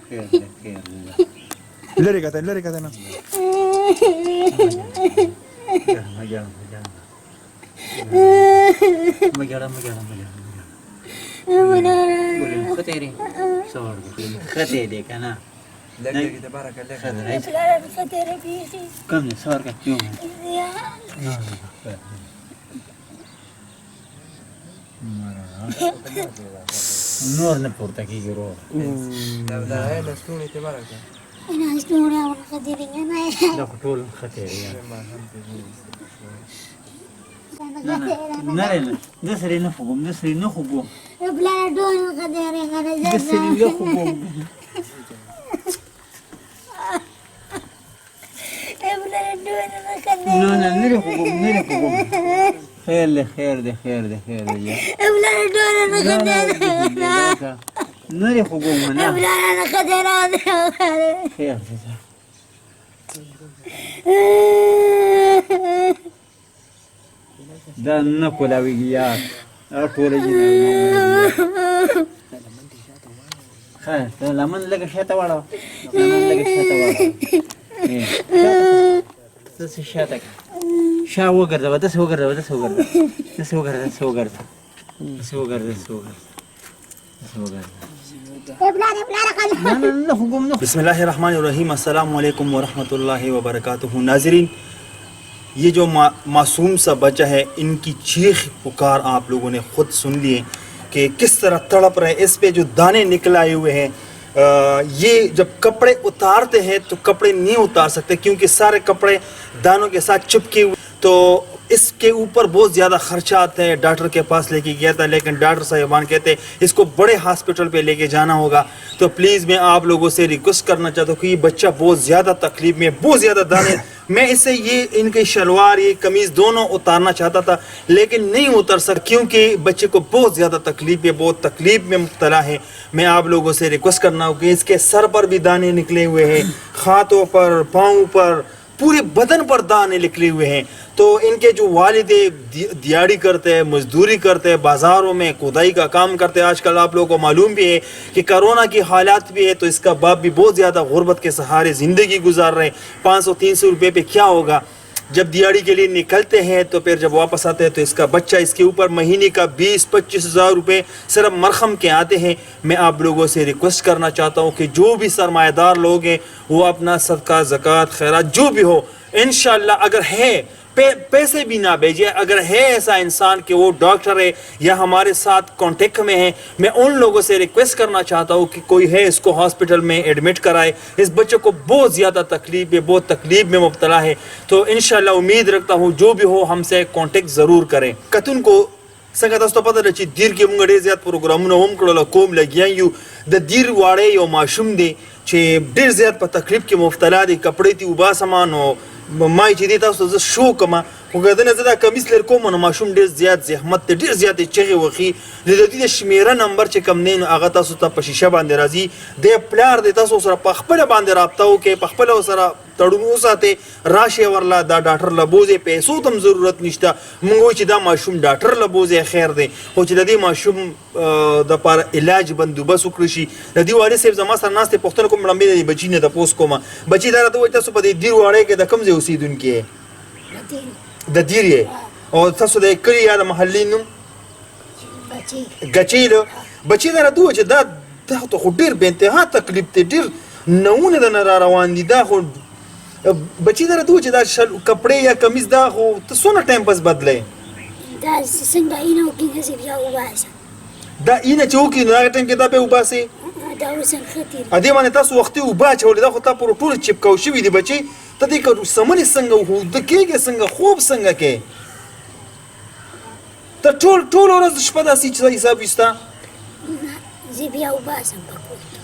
خير دی خير دی لري کته نه مجالا قولي خطيري صور خطيري كنا لګي تبارك الله خطيري بيجي كم صور كم نور نپورته کیږي ورو لا لا ستوني تبارك انا اشتوري اول خطيري انا دا ټول خطيري نه دسري نه خوګم بلا دون خطيري انا دسري نه خوګم بلا دون خطيري نه خوګم خير دی بلا دون خطيري نه خوګم نه بلا انا خطيري خير دا نه کولاویږي یار ټول یې ها ته لمن لګه شاته واړه څه شاته شا وګرځه داسې وګرځه بسم الله الرحمن الرحیم السلام علیکم ورحمۃ اللہ وبرکاتہ ناظرین یہ جو معصوم سا بچہ ہے ان کی چیخ پکار آپ لوگوں نے خود سن لیے کہ کس طرح تڑپ رہے ہیں اس پہ جو دانے نکل آئے ہوئے ہیں یہ جب کپڑے اتارتے ہیں تو کپڑے نہیں اتار سکتے کیونکہ سارے کپڑے دانوں کے ساتھ چپکے ہوئے تو اس کے اوپر بہت زیادہ خرچہ آتے ہیں ڈاکٹر کے پاس لے کے گیا تھا لیکن ڈاکٹر صاحبان کہتے ہیں اس کو بڑے ہاسپٹل پہ لے کے جانا ہوگا تو پلیز میں آپ لوگوں سے ریکویسٹ کرنا چاہتا ہوں کہ یہ بچہ بہت زیادہ تکلیف میں بہت زیادہ دانے میں اسے یہ ان کی شلوار یہ قمیض دونوں اتارنا چاہتا تھا لیکن نہیں اتر سکتا کیونکہ بچے کو بہت زیادہ تکلیف ہے بہت تکلیف میں مبتلا ہے میں آپ لوگوں سے ریکویسٹ کرنا ہوں کہ اس کے سر پر بھی دانے نکلے ہوئے ہیں ہاتھوں پر پاؤں پر پورے بدن پر دانے نکلے ہوئے ہیں تو ان کے جو والد دیہڑی کرتے ہیں مزدوری کرتے ہیں بازاروں میں کھدائی کا کام کرتے ہیں آج کل آپ لوگوں کو معلوم بھی ہے کہ کرونا کی حالات بھی ہے تو اس کا باپ بھی بہت زیادہ غربت کے سہارے زندگی گزار رہے ہیں 500-300 روپے پہ کیا ہوگا جب دیہڑی کے لیے نکلتے ہیں تو پھر جب واپس آتے ہیں تو اس کا بچہ اس کے اوپر مہینے کا 20-25 ہزار روپے صرف مرہم کے آتے ہیں میں آپ لوگوں سے ریکویسٹ کرنا چاہتا ہوں کہ جو بھی سرمایہ دار لوگ ہیں وہ اپنا صدقہ زکوٰۃ خیرات جو بھی ہو انشاءاللہ اگر ہے پیسے بھی نہ بھیجے اگر ہے ایسا انسان کہ وہ ڈاکٹر ہے یا ہمارے ساتھ کانٹیکٹ میں ہے میں ان لوگوں سے ریکویسٹ کرنا چاہتا ہوں کہ کوئی ہے اس کو ہاسپٹل میں ایڈمٹ کرائے اس بچے کو بہت زیادہ تکلیف ہے بہت تکلیف میں مبتلا ہے تو انشاءاللہ امید رکھتا ہوں جو بھی ہو ہم سے کانٹیکٹ ضرور کریں کتن کو څنګه تاسو ته پته ده چې دیر کې موږ ډېر زیات پروګرامونه هم کړل کوم لګیا یو د دیر واړی یو ماشوم دی چې ډېر زیات په تکلیف کې مبتلا دی کپړې تی وباسم نو ما چې دی تاسو ته شو کوم خو ګردنه زه دا کمیس لر کوم نو ماشوم ډېر زیات زحمت دی ډېر زیاتې چغې وخي د دې شمیره نمبر چې کم نه نو هغه تاسو ته په شیشه باندې راځي د پلار دی تاسو سره په خپله باندې رابطه وکړئ په خپله سره تړون وساتئ راشئ ورله دا ډاکټر له بوځئ پیسو ته هم ضرورت نشته موږ وایو چې دا ماشوم ډاکټر له بوځئ خیر دی خو چې د دې ماشوم دپاره علاج بندوبست وکړی شي د دې والد صاحب زما سره ناست دی پوښتنه کوم مړمبې د دې بچي نه تپوس کومه بچي دا راته وایي تاسو په دې دیر واړی کې د کوم ځای اوسېدونکي یې د دیر یې او تاسو د کلي یا د محلې نوم ګچۍ بچي دا راته ووایي چې دا ته خو ډېر بې انتها تکلیف دی ډېر نوونه د نه را روان دي دا خو بچی دا راته ووایي چې دا کپړې یا کمیز دا خو ته څونه ټایم پس بدلی دا څنګه اینه وکړي داسې بیا وباسه دا اینه چې وکړي نو هغه ټایم کې دا بیا وباسې دا اوس خطر ادې باندې تاسو وختي اوبه اچولې دا خو تا پورې ټول چپکاو شوي دي بچي ته دې سمنې څنګه وده کېږې څنګه خوب څنګه کې ته ټول ورځ شپه داسې حساب وي ستا زه بیا وباسم په کور کې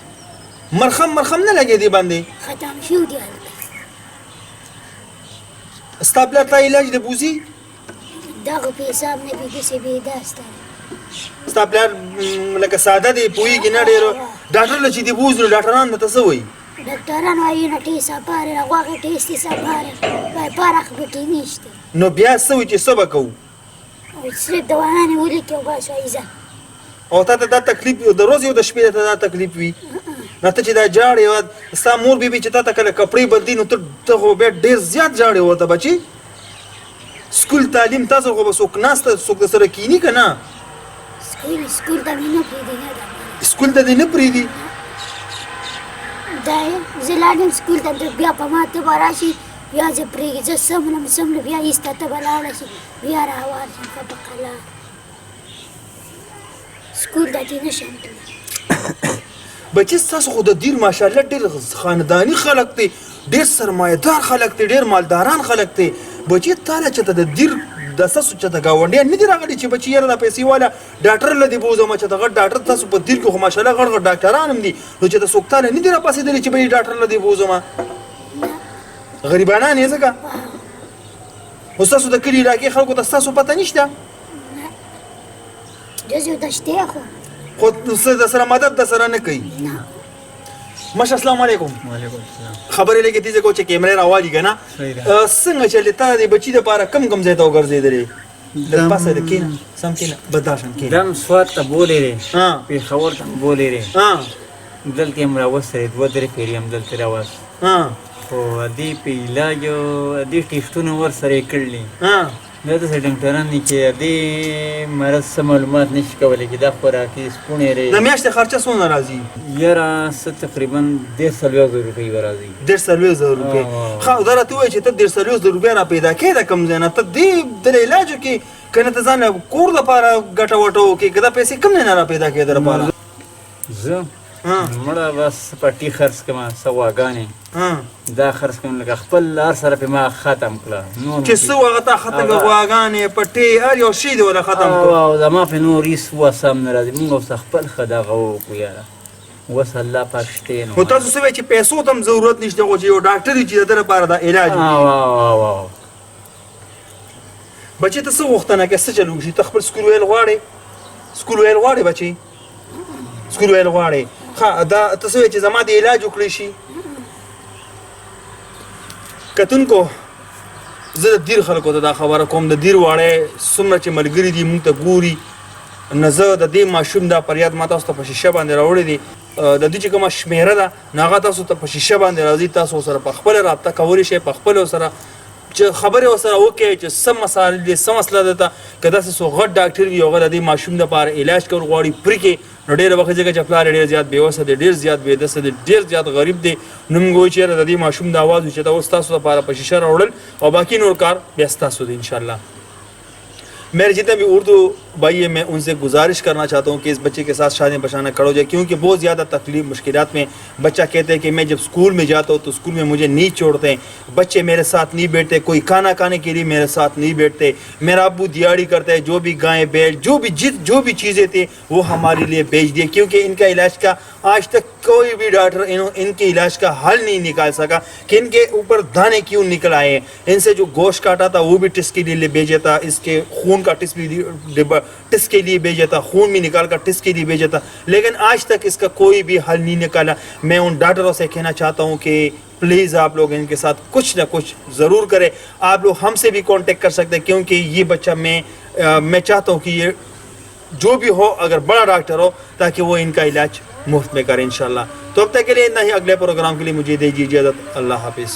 مرخم نه لګې دې باندې ختم شو دي هلته ستا پلار تا علاج د بوزي دغه په حساب نه وي داسې بېداسته ستا پلار لکه ساده دی پوهېږي نه ډېر ډاکټر له چې دې بوز نو ډاکټران درته څه وایي ډاکټران وایي نه ټیسټ سپاره غوښې ټیسټ سپاره وایي پرخ پکې نشته نو بیا څه وایي چې څه به کوو او صرف دوايانې ولیکي او بس وایي ځه او تا ته دا تکلیف د ورځې او د شپې ته دا تکلیف وي نه ته چې دا جاړې ستا مور بیبي چې تا ته کله کپړې بدلي نو ته خو بیا ډېر زیات جاړې ورته بچي سکول تعلیم تاسو خو به څوک ناسته څوک د سره کینی که نه سکول ته مې نه پرېږدي نه سکول ته دې نه پرېږدي دا زه لاړم سکول ته بیا په ما ته به راشي بیا زه پرېږدي زه سمله بیا ایسته ته به لاړه شي بیا راوار شم ښه په قلا سکول ته دې نه شم تللی بچي ستاسو خو د دیر ماشاءالله ډېر خانداني خلک دی ډېر سرمایهدار خلک دی ډېر مالداران خلک دی بچي تا له چېرته د دیر د ستاسو چېرته ګاونډیان نه دي راغلي چې بچي یاره دا پیسې واله ډاکټر له دې بوځم چې د غټ ډاکټر تاسو په دیر کې خو ماشاءالله غټ غټ ډاکټران هم دي نو چې د څوک تا له نه دي راپاسېدلي چې به یې ډاکټر له دې بوځم غریبانان یې ځکه خو ستاسو د کلي علاقې خلکو ته ستاسو پته نشته جز یو دشتې خو خو د سره مدد د سره نه کوي ماشا السلام علیکم وعلیکم السلام خبرې لګې دې کو چې کیمرې راوالي کنه څنګه چې لته د بچی د پاره کم کم ځای ته وګرځېدلې د پاسه د کین سم کین بداشن کین دم سوات ته بولې ها پېښور ته بولې ها دلته یې راوستې دوه درې پیرې هم دلته راوست ها خو دې په علاج دې ټېسټونه ورسره یې کړلي ها دا داسې ډاکټران دي چې دې مرض څه معلومات نشي کولی چې دا خوراکي سپونې د میاشتې خرچه څونه راځي یاره څه تقریبا 140,000 روپۍ به راځي 140,000 روپۍ ښه دا راته ووایه چې ته 140,000 روپۍ را پیدا کړې د کوم ځای نه ته دې د علاجو کې که نه ته ځان له کور دپاره ګټه وټه وکړې که دا پیسې کوم ځای نه را پیدا کړې د لپاره زه مړه بس پټي خرڅ کړم څه غواګانې دا خرڅ کړم لکه خپل لار سره پې ما ختم کړه نور چې څه وغه تا ختم کړه غواګانې پټې هر یو شی دې وله ختم کړه او زما پې نور هېڅ وس هم نه راځي مونږ اوس خپل ښه دغه وکړو یاره وس الله پاک شته نو خو تاسو څه وایي چې پیسو ته هم ضرورت نشته خو چې یو ډاکټر وي چې د ده لپاره دا علاج او بچې ته څه غوښتنه کوې څه چل وکړي ته خپل سکول ویل غواړې سکول ویل غواړې بچې سکول ویل غواړې ښه دا ته څه وایې چې زما د علاج وکړی شي کتونکو زه د دیر خلکو ته دا خبره کوم د دیر واړی څومره چې ملګري دي مونږ ته ګوري نه زه د دې ماشوم دا فریاد ما تاسو ته په شیشه باندې راوړی دی د دې چې کومه شمېره ده نو هغه تاسو ته په شیشه باندې راځي تاسو سره په خپله رابطه کولی شئ په خپله سره چې خبرې ورسره وکړئ چې څه مسایل دي څه مسله ده ته که داسې څوک غټ ډاکټر وي هغه د دې ماشوم دپاره علاج کول غواړي پرې کې نو ډېره وخت ځکه چې پلار یې ډېر زیات بېوسه دی ډېر زیات بېدسه دی ډېر زیات غریب دی نو موږ وایو چې یاره د دې ماشوم د اواز وي چې دا اوس ستاسو دپاره په شیشه راوړل او باقي نور کار بیا ستاسو دی انشاءاللہ मेरे जितने भी उर्दू भाई है मैं उनसे गुजारिश करना चाहता हूँ कि इस बच्चे के साथ शादी बचाना खड़ा हो जाए क्योंकि बहुत ज़्यादा तकलीफ मुश्किलात में बच्चा कहते हैं कि मैं जब स्कूल में जाता हूँ तो स्कूल में मुझे नहीं छोड़ते हैं बच्चे मेरे साथ नहीं बैठते कोई खाना खाने के लिए मेरे साथ नहीं बैठते मेरा अब्बू दिहाड़ी करता है जो भी गायें बैल जो भी चीज़ें थी वो हमारे लिए बेच दिए क्योंकि इनका इलाज का आज तक कोई भी डॉक्टर इनके इलाज का हल नहीं निकाल सका कि इनके ऊपर दाने क्यों निकल आए हैं इनसे जो गोश्त काटा था वो भी टेस्ट के लिए भेजा था इसके खून का टेस्ट के लिए भेजा था खून भी निकाल कर टेस्ट के लिए भेजा था लेकिन आज तक इसका कोई भी हल नहीं निकाला मैं उन डॉक्टरों से कहना चाहता हूँ कि प्लीज़ आप लोग इनके साथ कुछ ना कुछ ज़रूर करें आप लोग हमसे भी कांटेक्ट कर सकते हैं क्योंकि ये बच्चा मैं चाहता हूँ कि ये जो भी हो अगर बड़ा डॉक्टर हो ताकि वो इनका इलाज मुफ्त में करें इंशाल्लाह तो अब तक के लिए इतना ही अगले प्रोग्राम के लिए मुझे दीजिए इजाज़त अल्लाह हाफिज़